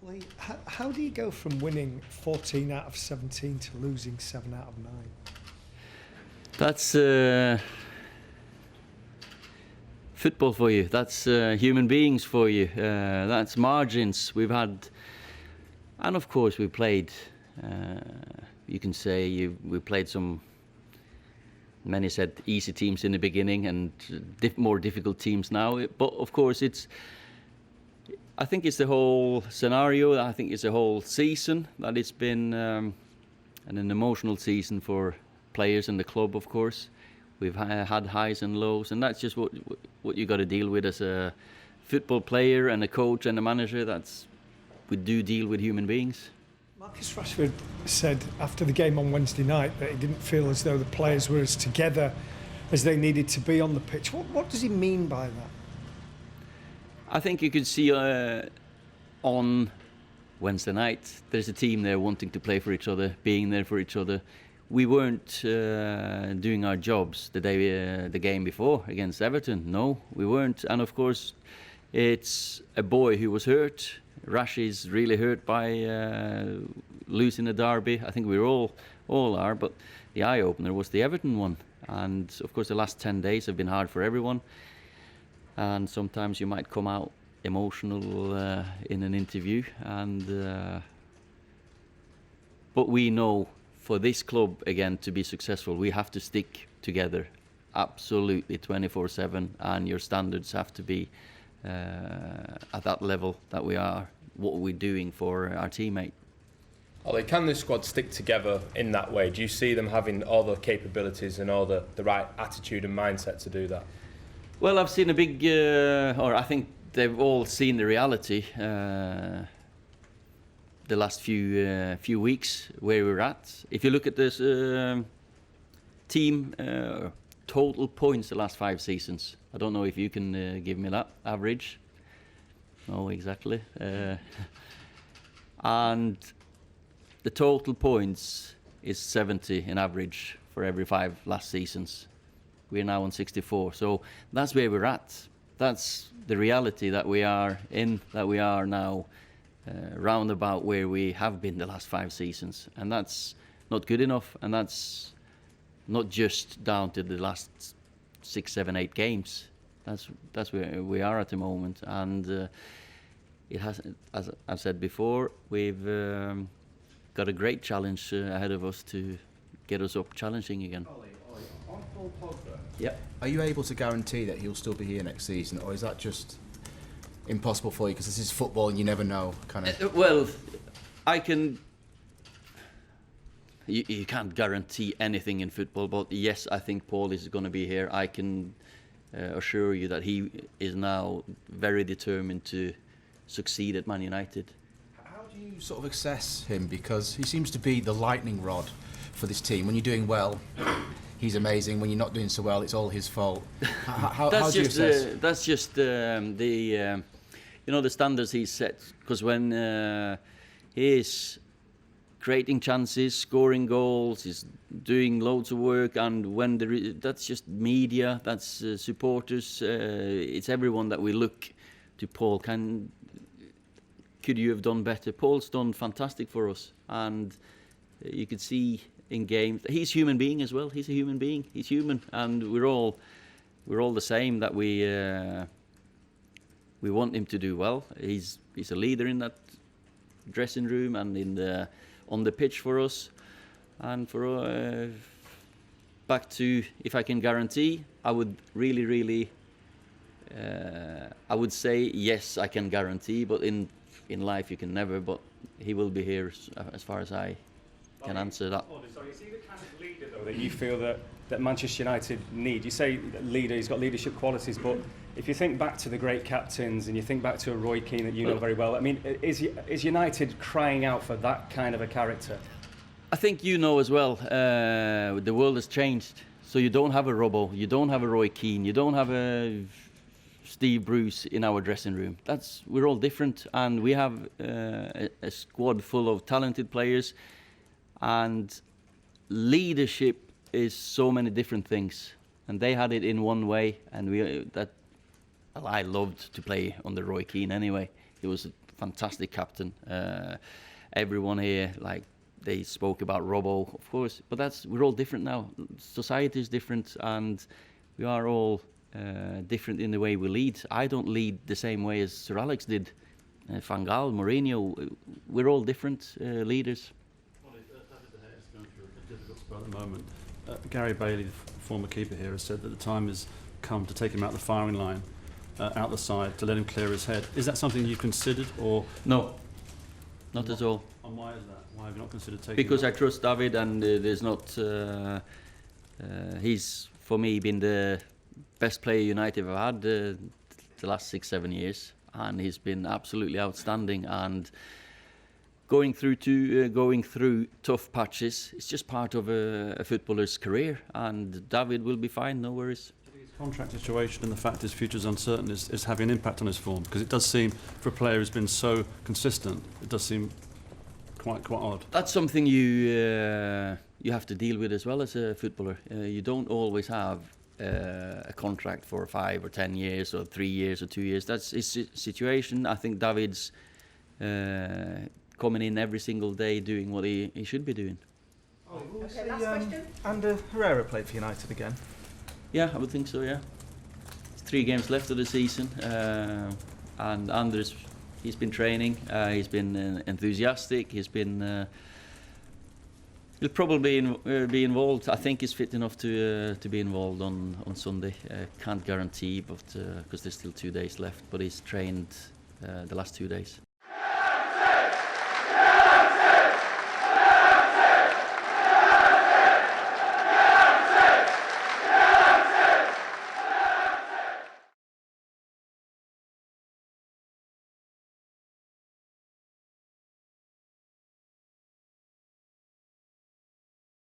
Lee, how do you go from winning 14 out of 17 to losing 7 out of 9? That's football for you. That's human beings for you. That's margins we've had, and of course we played. You can say we played some. Many said easy teams in the beginning and more difficult teams now. But of course, I think it's the whole scenario. I think it's the whole season that it's been an emotional season for players and the club. Of course, we've had highs and lows, and that's just what you got to deal with as a football player and a coach and a manager. We do deal with human beings. Marcus Rashford said after the game on Wednesday night that he didn't feel as though the players were as together as they needed to be on the pitch. What does he mean by that? I think you could see on Wednesday night there's a team there wanting to play for each other, being there for each other. We weren't doing our jobs the game before against Everton. No, we weren't. And of course, it's a boy who was hurt. Rash is really hurt by losing the derby. I think we all are, but the eye-opener was the Everton one. And of course the last 10 days have been hard for everyone. And sometimes you might come out emotional in an interview. But we know for this club, again, to be successful, we have to stick together absolutely 24/7, and your standards have to be at that level that we are, what we're doing for our teammate. Ole, can this squad stick together in that way? Do you see them having all the capabilities and all the right attitude and mindset to do that? Well, I've seen a big, or I think they've all seen the reality the last few weeks where we're at. If you look at this team total points the last 5 seasons, I don't know if you can give me that average. No, exactly. And the total points is 70 in average for every 5 last seasons. We're now on 64, so that's where we're at. That's the reality that we are in, that we are now round about where we have been the last 5 seasons, and that's not good enough, and that's not just down to the last 6, 7, 8 games. That's where we are at the moment, and it has, as I've said before, we've got a great challenge ahead of us to get us up challenging again. Ole, on Paul Pogba, Yep. are you able to guarantee that he'll still be here next season, or is that just impossible for you because this is football and you never know? Well, I can. You can't guarantee anything in football, but yes, I think Paul is going to be here. I can assure you that he is now very determined to succeed at Man United. How do you sort of assess him? Because he seems to be the lightning rod for this team. When you're doing well, he's amazing. When you're not doing so well, it's all his fault. How do you assess? That's just the standards he's set. Because when he is creating chances, scoring goals, he's doing loads of work, and when that's just media, that's supporters, it's everyone that we look to Paul. Could you have done better? Paul's done fantastic for us, and you could see in games he's a human being as well. He's a human being. He's human, and we're all the same. That we want him to do well. He's a leader in that dressing room and on the pitch for us, and for back to, if I can guarantee, I would really I would say yes, I can guarantee, but in life you can never. But he will be here as far as I can answer that. Sorry, is he the kind of leader though that you feel that Manchester United need? You say leader, he's got leadership qualities, but if you think back to the great captains and you think back to a Roy Keane that you know very well, I mean, is United crying out for that kind of a character? I think you know as well, the world has changed. So you don't have a Robbo, you don't have a Roy Keane, you don't have a Steve Bruce in our dressing room. We're all different, and we have a squad full of talented players, and leadership is so many different things, and they had it in one way, and I loved to play under Roy Keane anyway. It was fantastic captain. Everyone here, like they spoke about Robbo, of course, but we're all different now. Society is different, and we are all different in the way we lead. I don't lead the same way as Sir Alex did. Van Gaal, Mourinho, we're all different leaders. At the moment, Gary Bailey, the former keeper here, has said that the time has come to take him out the firing line, out the side, to let him clear his head. Is that something you've considered, or no? Not at all. And why is that? Why have you not considered taking? Because him I trust David, and there's not. He's for me been the best player United have had the last 6-7 years, and he's been absolutely outstanding. And going through tough patches, it's just part of a footballer's career, and David will be fine, no worries. His contract situation and the fact his future's uncertain is having an impact on his form, because it does seem, for a player who's been so consistent, it does seem quite odd. That's something you have to deal with as well as a footballer. You don't always have a contract for 5 or 10 years or 3 years or 2 years. That's his situation. I think David's coming in every single day doing what he should be doing. Okay, last question. And Herrera played for United again? Yeah, I would think so, yeah. 3 games left of the season, and Anders, he's been training, he's been enthusiastic, he's been... he'll probably be involved. I think he's fit enough to be involved on Sunday. Can't guarantee, but because there's still 2 days left, but he's trained the last 2 days.